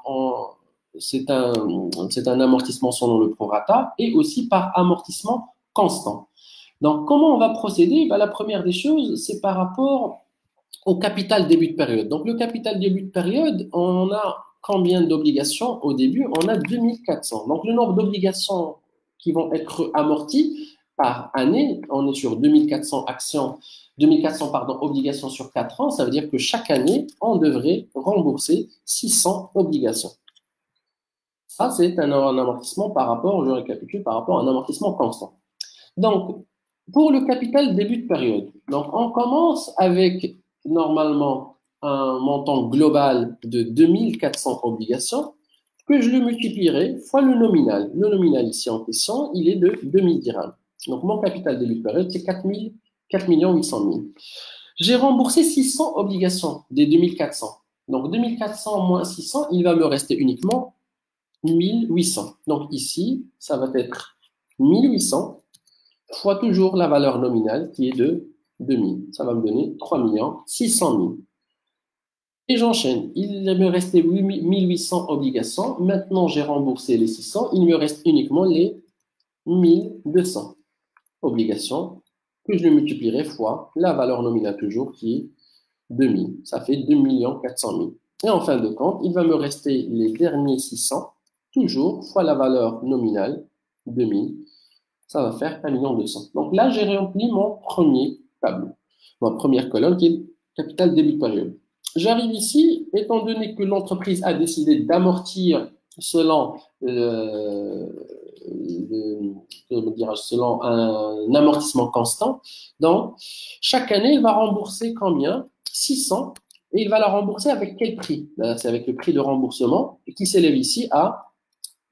c'est un amortissement selon le prorata et aussi par amortissement constant. Donc, comment on va procéder? La première des choses, c'est par rapport au capital début de période. Donc, le capital début de période, on a combien d'obligations au début? On a 2400. Donc, le nombre d'obligations qui vont être amorties par année, on est sur 2400 obligations sur 4 ans. Ça veut dire que chaque année, on devrait rembourser 600 obligations. Ça, c'est un amortissement par rapport, je récapitule, par rapport à un amortissement constant. Donc, pour le capital début de période, donc on commence avec normalement un montant global de 2400 obligations que je le multiplierai fois le nominal. Le nominal ici en question, il est de 2000 dirhams. Donc mon capital début de période, c'est 4 800 000. J'ai remboursé 600 obligations des 2400. Donc 2400 moins 600, il va me rester uniquement 1800. Donc ici, ça va être 1800 fois toujours la valeur nominale qui est de 2000. Ça va me donner 3 600 000. Et j'enchaîne. Il me restait 1800 obligations. Maintenant, j'ai remboursé les 600. Il me reste uniquement les 1200 obligations que je multiplierai fois la valeur nominale toujours qui est 2000. Ça fait 2 400 000. Et en fin de compte, il va me rester les derniers 600 toujours fois la valeur nominale 2000. Ça va faire 1 200 000. Donc là, j'ai rempli mon premier tableau, ma première colonne qui est capital début de période. J'arrive ici, étant donné que l'entreprise a décidé d'amortir selon, selon un amortissement constant, donc chaque année, il va rembourser combien? 600. Et il va la rembourser avec quel prix? C'est avec le prix de remboursement qui s'élève ici à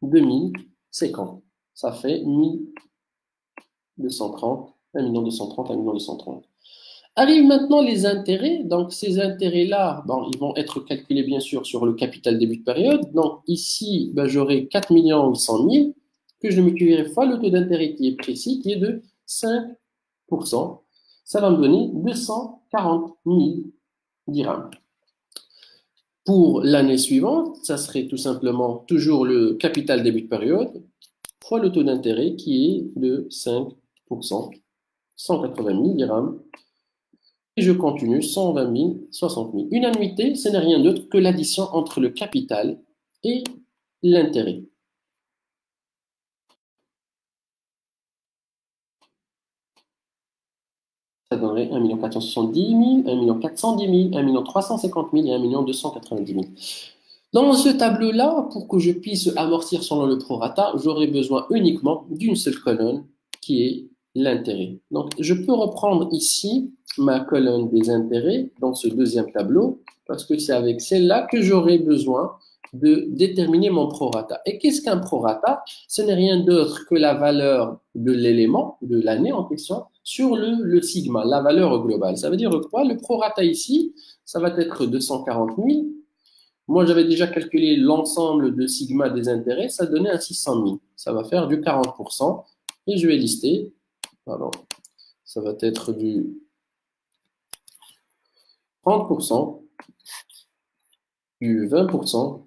2050. Ça fait 1230, 1 230, 1 230. Arrivent maintenant les intérêts. Donc, ces intérêts-là, ils vont être calculés bien sûr sur le capital début de période. Donc, ici, j'aurai 4 800 000 que je multiplierai fois le taux d'intérêt qui est précis, qui est de 5%. Ça va me donner 240 000 dirhams. Pour l'année suivante, ça serait tout simplement toujours le capital début de période fois le taux d'intérêt qui est de 5%, 180 000 dirhams. Et je continue, 120 000, 60 000. Une annuité, ce n'est rien d'autre que l'addition entre le capital et l'intérêt. Ça donnerait 1 470 000, 1 410 000, 1 350 000 et 1 290 000. Dans ce tableau-là, pour que je puisse amortir selon le prorata, j'aurai besoin uniquement d'une seule colonne qui est l'intérêt. Donc, je peux reprendre ici ma colonne des intérêts dans ce deuxième tableau parce que c'est avec celle-là que j'aurai besoin de déterminer mon prorata. Et qu'est-ce qu'un prorata? Ce n'est rien d'autre que la valeur de l'élément de l'année en question sur le sigma, la valeur globale. Ça veut dire quoi? Le prorata ici, ça va être 240 000. Moi, j'avais déjà calculé l'ensemble de sigma des intérêts, ça donnait un 600 000. Ça va faire du 40%. Et je vais lister Alors, ça va être du 30%, du 20%,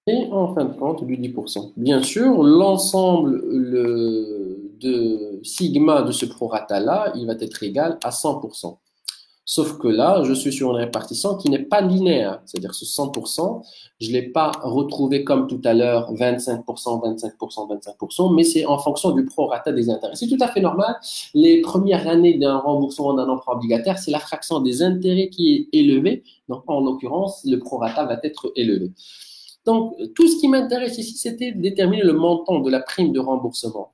et en fin de compte, du 10%. Bien sûr, l'ensemble de sigma de ce prorata-là, il va être égal à 100%. Sauf que là, je suis sur une répartition qui n'est pas linéaire. C'est-à-dire ce 100%, je ne l'ai pas retrouvé comme tout à l'heure, 25%, 25%, 25%, mais c'est en fonction du prorata des intérêts. C'est tout à fait normal. Les premières années d'un remboursement d'un emprunt obligataire, c'est la fraction des intérêts qui est élevée. Donc, en l'occurrence, le prorata va être élevé. Donc, tout ce qui m'intéresse ici, c'était de déterminer le montant de la prime de remboursement.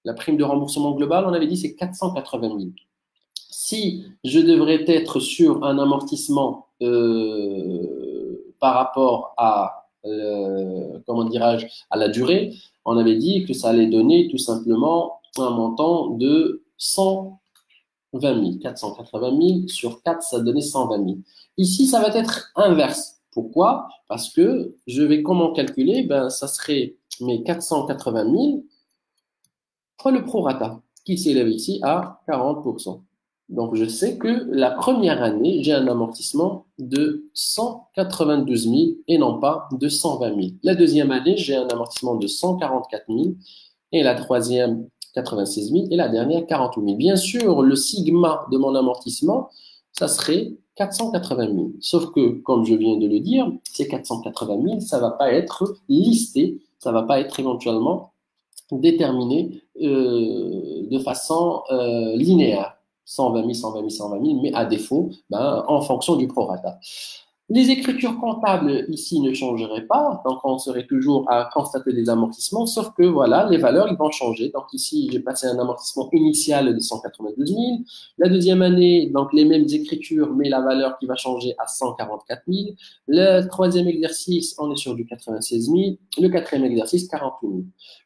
La prime de remboursement globale, on avait dit, c'est 480 000. Si je devrais être sur un amortissement par rapport à, comment dirais-je, à la durée, on avait dit que ça allait donner tout simplement un montant de 120 000. 480 000 sur 4, ça donnait 120 000. Ici, ça va être inverse. Pourquoi? Parce que je vais comment calculer? Ben, ça serait mes 480 000 fois le prorata, qui s'élève ici à 40%. Donc, je sais que la première année, j'ai un amortissement de 192 000 et non pas de 120 000. La deuxième année, j'ai un amortissement de 144 000 et la troisième, 86 000 et la dernière, 48 000. Bien sûr, le sigma de mon amortissement, ça serait 480 000. Sauf que, comme je viens de le dire, ces 480 000, ça ne va pas être listé, ça ne va pas être éventuellement déterminé de façon linéaire. 120 000, 120 000, 120 000, mais à défaut, ben, en fonction du prorata. Les écritures comptables ici ne changeraient pas, donc on serait toujours à constater des amortissements, sauf que voilà, les valeurs ils vont changer. Donc ici, j'ai passé un amortissement initial de 192 000. La deuxième année, donc les mêmes écritures, mais la valeur qui va changer à 144 000. Le troisième exercice, on est sur du 96 000. Le quatrième exercice, 48 000.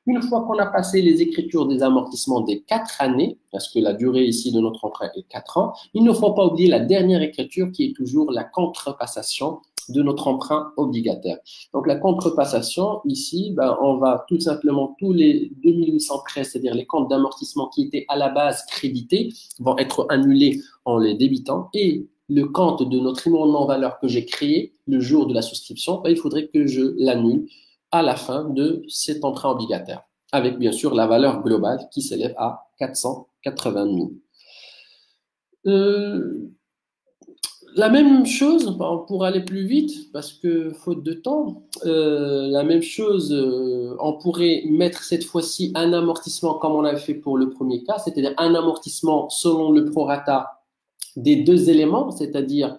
Une fois qu'on a passé les écritures des amortissements des 4 années, parce que la durée ici de notre emprunt est 4 ans, il ne faut pas oublier la dernière écriture qui est toujours la contrepassation de notre emprunt obligataire. Donc la contrepassation, ici, ben, on va tout simplement tous les 2813, c'est-à-dire les comptes d'amortissement qui étaient à la base crédités, vont être annulés en les débitant et le compte de notre immeuble en valeur que j'ai créé le jour de la souscription, ben, il faudrait que je l'annule à la fin de cet emprunt obligataire, avec bien sûr la valeur globale qui s'élève à 480 000. La même chose, pour aller plus vite, parce que faute de temps, la même chose, on pourrait mettre cette fois-ci un amortissement comme on avait fait pour le premier cas, c'est-à-dire un amortissement selon le prorata des deux éléments, c'est-à-dire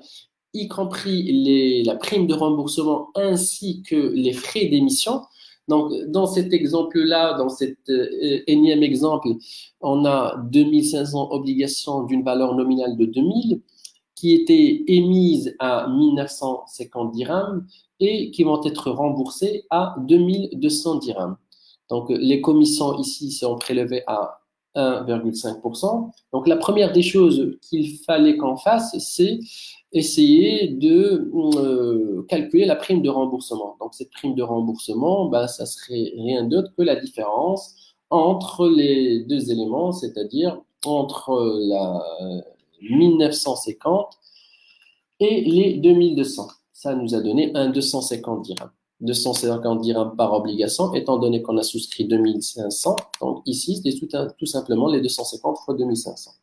y compris la prime de remboursement ainsi que les frais d'émission. Donc, dans cet exemple-là, dans cet énième exemple, on a 2500 obligations d'une valeur nominale de 2000 qui étaient émises à 1950 dirhams et qui vont être remboursées à 2200 dirhams. Donc, les commissions ici sont prélevées à 1,5%. Donc, la première des choses qu'il fallait qu'on fasse, c'est essayer de calculer la prime de remboursement. Donc, cette prime de remboursement, ben, ça serait rien d'autre que la différence entre les deux éléments, c'est-à-dire entre la 1950 et les 2200. Ça nous a donné un 250 dirhams. 250 dirhams par obligation, étant donné qu'on a souscrit 2500. Donc ici, c'est tout simplement les 250 fois 2500.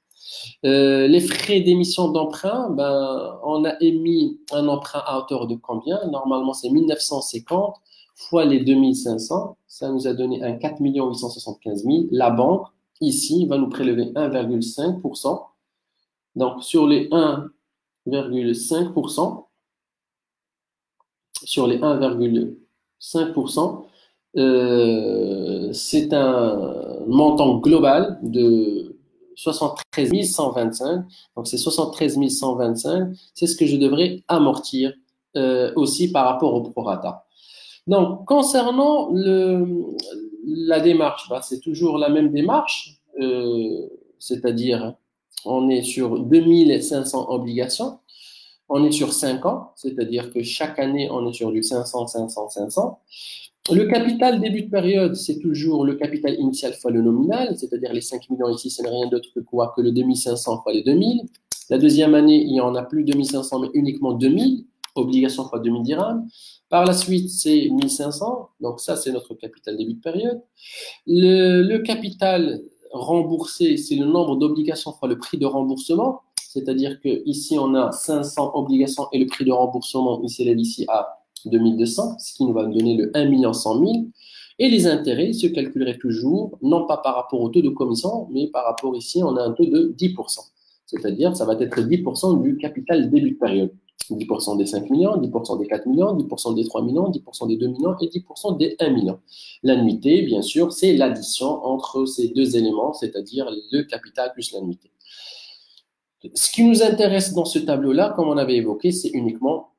Les frais d'émission d'emprunt, ben, on a émis un emprunt à hauteur de combien? Normalement, c'est 1950 fois les 2500. Ça nous a donné un 4 875 000. La banque, ici, va nous prélever 1,5%. Donc, sur les 1,5%, c'est un montant global de 73 125. Donc, c'est 73 125. C'est ce que je devrais amortir aussi par rapport au prorata. Donc, concernant la démarche, bah, c'est toujours la même démarche, c'est-à-dire on est sur 2500 obligations, on est sur 5 ans, c'est-à-dire que chaque année, on est sur du 500, 500, 500. Le capital début de période, c'est toujours le capital initial fois le nominal, c'est-à-dire les 5 millions ici, ce n'est rien d'autre que quoi que le 2500 fois les 2000. La deuxième année, il n'y en a plus 2500, mais uniquement 2000, obligation fois 2000 dirhams. Par la suite, c'est 1500, donc ça, c'est notre capital début de période. Le capital remboursé, c'est le nombre d'obligations fois le prix de remboursement, c'est-à-dire que ici on a 500 obligations et le prix de remboursement, il s'élève ici à 2200, ce qui nous va donner le 1 100 000. Et les intérêts se calculeraient toujours, non pas par rapport au taux de commission, mais par rapport ici, on a un taux de 10%. C'est-à-dire, ça va être 10% du capital début de période. 10% des 5 millions, 10% des 4 millions, 10% des 3 millions, 10% des 2 millions et 10% des 1 million. L'annuité, bien sûr, c'est l'addition entre ces deux éléments, c'est-à-dire le capital plus l'annuité. Ce qui nous intéresse dans ce tableau-là, comme on avait évoqué, c'est uniquement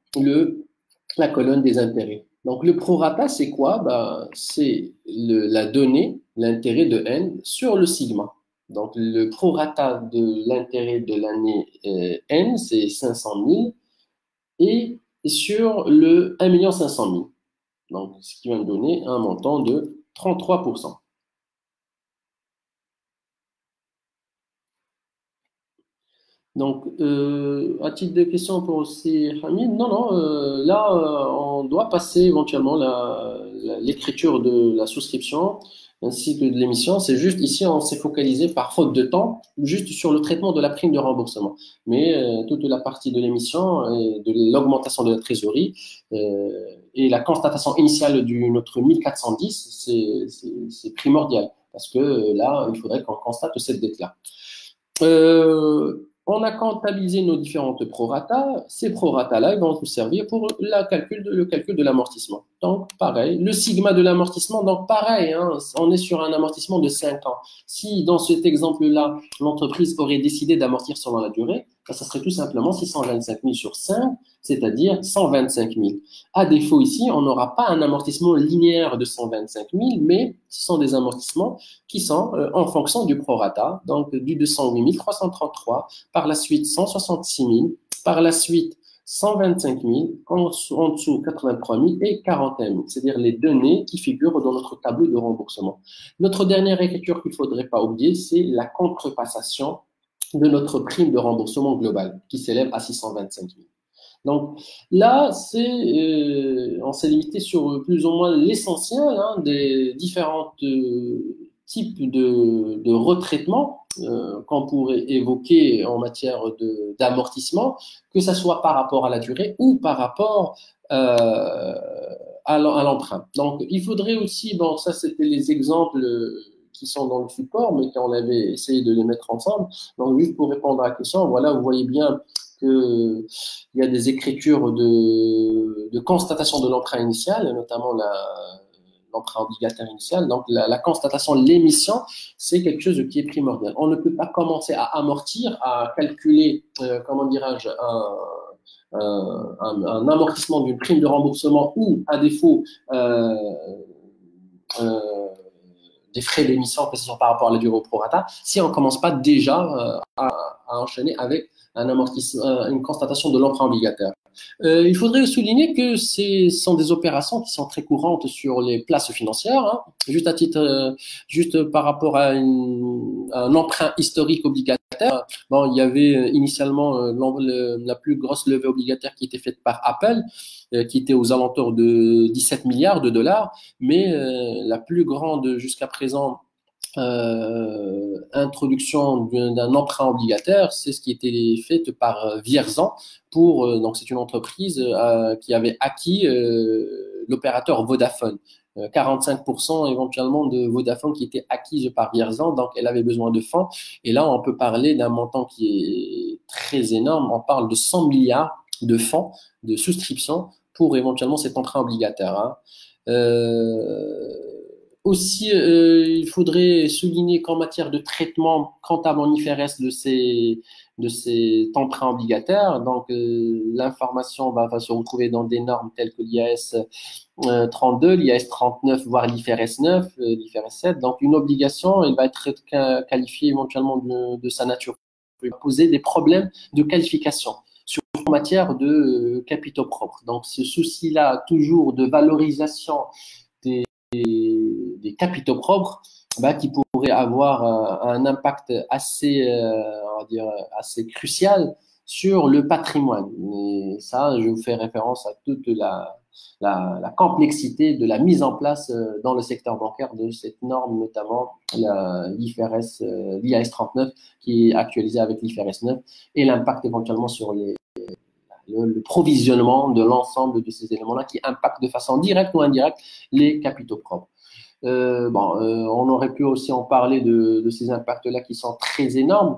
la colonne des intérêts. Donc, le prorata, c'est quoi? C'est la donnée, l'intérêt de n sur le sigma. Donc, le prorata de l'intérêt de l'année n, c'est 500 000 et sur le 1 500 000. Donc, ce qui va me donner un montant de 33%. Donc, à titre de question pour aussi Hamid, non, là, on doit passer éventuellement l'écriture de la souscription ainsi que de l'émission. C'est juste ici, on s'est focalisé par faute de temps, juste sur le traitement de la prime de remboursement. Mais toute la partie de l'émission, de l'augmentation de la trésorerie et la constatation initiale du notre 1410, c'est primordial parce que là, il faudrait qu'on constate cette dette-là. On a comptabilisé nos différentes prorata. Ces prorata-là, ils vont nous servir pour le calcul de l'amortissement. Donc, pareil. Le sigma de l'amortissement, donc pareil, hein, on est sur un amortissement de 5 ans. Si, dans cet exemple-là, l'entreprise aurait décidé d'amortir selon la durée, ça serait tout simplement 625 000 sur 5, c'est-à-dire 125 000. À défaut, ici, on n'aura pas un amortissement linéaire de 125 000, mais ce sont des amortissements qui sont en fonction du prorata, donc du 208 333, par la suite 166 000, par la suite 125 000, en dessous 83 000 et 41 000, c'est-à-dire les données qui figurent dans notre tableau de remboursement. Notre dernière écriture qu'il ne faudrait pas oublier, c'est la contrepassation de notre prime de remboursement global, qui s'élève à 625 000. Donc là, on s'est limité sur plus ou moins l'essentiel des différents types de retraitement qu'on pourrait évoquer en matière d'amortissement, que ce soit par rapport à la durée ou par rapport à l'emprunt. Donc, il faudrait aussi, bon, ça c'était les exemples qui sont dans le support, mais qu'on avait essayé de les mettre ensemble. Donc, juste pour répondre à la question, voilà, vous voyez bien qu'il y a des écritures de constatation de l'emprunt initial, notamment l'emprunt obligataire initial. Donc, la constatation de l'émission, c'est quelque chose qui est primordial. On ne peut pas commencer à amortir, à calculer, comment dirais-je, un amortissement d'une prime de remboursement ou, à défaut, des frais d'émission, que ce soit par rapport à la durée au prorata, si on ne commence pas déjà à enchaîner avec un amortissement, une constatation de l'emprunt obligataire. Il faudrait souligner que ce sont des opérations qui sont très courantes sur les places financières. Hein. Juste à titre, juste par rapport à un emprunt historique obligataire. Bon, il y avait initialement la plus grosse levée obligataire qui était faite par Apple, qui était aux alentours de 17 milliards de dollars, mais la plus grande jusqu'à présent introduction d'un emprunt obligataire, c'est ce qui était fait par Vierzon donc c'est une entreprise qui avait acquis l'opérateur Vodafone. 45% éventuellement de Vodafone qui était acquise par Vierzon, donc elle avait besoin de fonds. Et là, on peut parler d'un montant qui est très énorme. On parle de 100 milliards de fonds de souscription pour éventuellement cet emprunt obligataire. Hein. Aussi, il faudrait souligner qu'en matière de traitement comptable en IFRS de ces emprunts obligataires, donc l'information va se retrouver dans des normes telles que l'IAS 32, l'IAS 39, voire l'IFRS 9, l'IFRS 7. Donc une obligation, elle va être qualifiée éventuellement de sa nature. Il va poser des problèmes de qualification en matière de capitaux propres. Donc ce souci-là, toujours de valorisation des capitaux propres qui pourraient avoir un impact assez, on va dire, assez crucial sur le patrimoine. Et ça, je vous fais référence à toute la complexité de la mise en place dans le secteur bancaire de cette norme, notamment l'IFRS, l'IAS 39, qui est actualisée avec l'IFRS 9, et l'impact éventuellement sur le provisionnement de l'ensemble de ces éléments-là qui impactent de façon directe ou indirecte les capitaux propres. On aurait pu aussi en parler de ces impacts-là qui sont très énormes,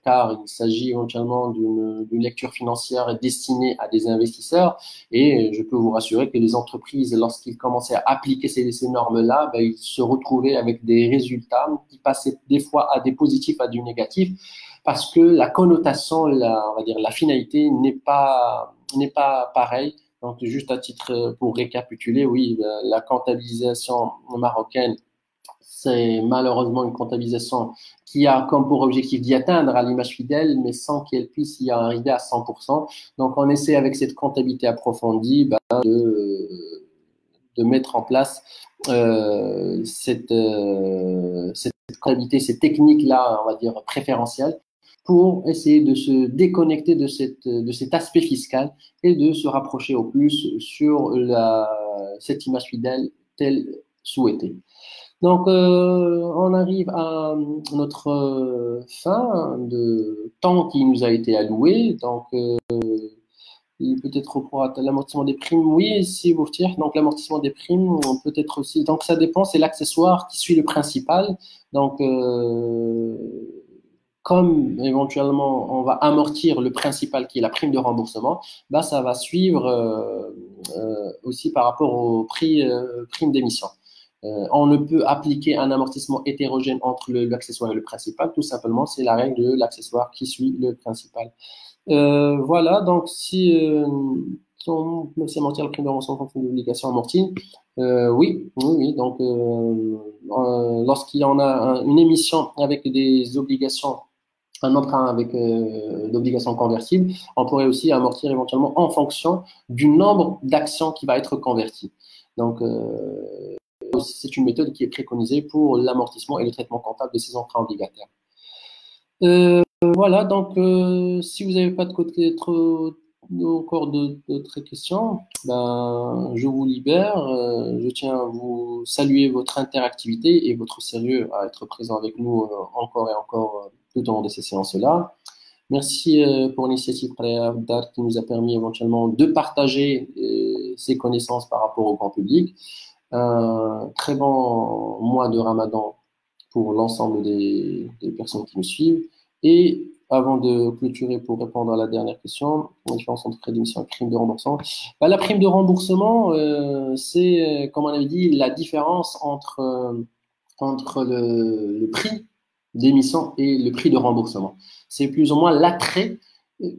car il s'agit éventuellement d'une lecture financière destinée à des investisseurs. Et je peux vous rassurer que les entreprises, lorsqu'ils commençaient à appliquer ces normes-là, ils se retrouvaient avec des résultats qui passaient des fois à des positifs, à du négatif, parce que la connotation, on va dire, la finalité n'est pas pareille. Donc, juste à titre pour récapituler, oui, la comptabilisation marocaine, c'est malheureusement une comptabilisation qui a comme pour objectif d'y atteindre à l'image fidèle, mais sans qu'elle puisse y arriver à 100%. Donc, on essaie avec cette comptabilité approfondie de mettre en place cette comptabilité, ces techniques-là, on va dire, préférentielles, pour essayer de se déconnecter de cet aspect fiscal et de se rapprocher au plus sur cette image fidèle telle souhaitée. Donc, on arrive à notre fin de temps qui nous a été alloué. Donc, peut-être pour l'amortissement des primes, oui, si vous dire. Donc, l'amortissement des primes, peut-être aussi. Donc, ça dépend, c'est l'accessoire qui suit le principal. Donc, comme éventuellement on va amortir le principal qui est la prime de remboursement, ça va suivre aussi par rapport au prix prime d'émission. On ne peut appliquer un amortissement hétérogène entre l'accessoire et le principal, tout simplement, c'est la règle de l'accessoire qui suit le principal. Voilà, donc si on peut amortir la prime de remboursement en fonction de l'obligation amortie, oui. Donc, lorsqu'il y en a une émission avec des obligations, un emprunt avec d'obligations convertibles, on pourrait aussi amortir éventuellement en fonction du nombre d'actions qui va être converti. Donc, c'est une méthode qui est préconisée pour l'amortissement et le traitement comptable de ces emprunts obligataires. Voilà, donc si vous n'avez pas encore d'autres questions, je vous libère. Je tiens à vous saluer votre interactivité et votre sérieux à être présent avec nous encore et encore tout au long de ces séances-là. Merci pour l'initiative préalable qui nous a permis éventuellement de partager ces connaissances par rapport au grand public. Un très bon mois de Ramadan pour l'ensemble des personnes qui nous suivent. Et avant de clôturer pour répondre à la dernière question, la différence entre frais d'émission et prime de remboursement. La prime de remboursement, c'est, comme on avait dit, la différence entre le prix d'émission et le prix de remboursement. C'est plus ou moins l'attrait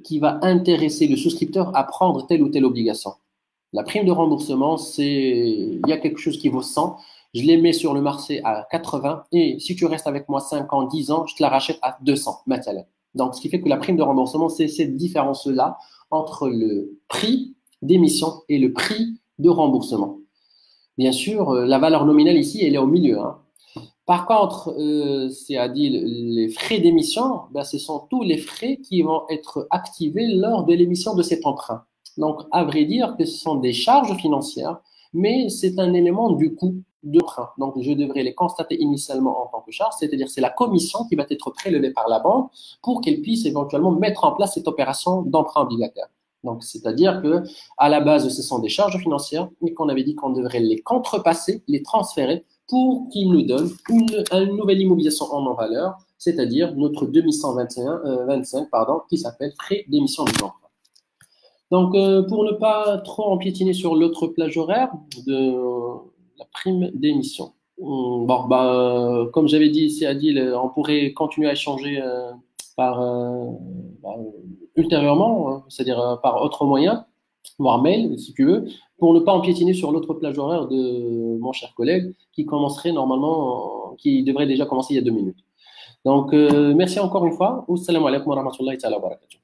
qui va intéresser le souscripteur à prendre telle ou telle obligation. La prime de remboursement, il y a quelque chose qui vaut 100, je les mets sur le marché à 80 et si tu restes avec moi 5 ans, 10 ans, je te la rachète à 200, maintenant. Donc, ce qui fait que la prime de remboursement, c'est cette différence-là entre le prix d'émission et le prix de remboursement. Bien sûr, la valeur nominale ici, elle est au milieu. Par contre, c'est-à-dire les frais d'émission, ce sont tous les frais qui vont être activés lors de l'émission de cet emprunt. Donc, à vrai dire que ce sont des charges financières, mais c'est un élément du coût de l'emprunt. Donc, je devrais les constater initialement en tant que charge, c'est-à-dire c'est la commission qui va être prélevée par la banque pour qu'elle puisse éventuellement mettre en place cette opération d'emprunt obligataire. Donc, c'est-à-dire que à la base, ce sont des charges financières, mais qu'on avait dit qu'on devrait les contrepasser, les transférer pour qu'ils nous donnent une nouvelle immobilisation en non-valeur, c'est-à-dire notre 2125, qui s'appelle frais d'émission de l'emprunt. Donc, pour ne pas trop empiétiner sur l'autre plage horaire de la prime d'émission. Comme j'avais dit ici, Adil, on pourrait continuer à échanger ultérieurement, c'est-à-dire par autre moyen, voire mail, si tu veux, pour ne pas empiétiner sur l'autre plage horaire de mon cher collègue qui commencerait normalement, qui devrait déjà commencer il y a 2 minutes. Donc, merci encore une fois. Assalamu alaikum wa rahmatullahi wa barakatuh.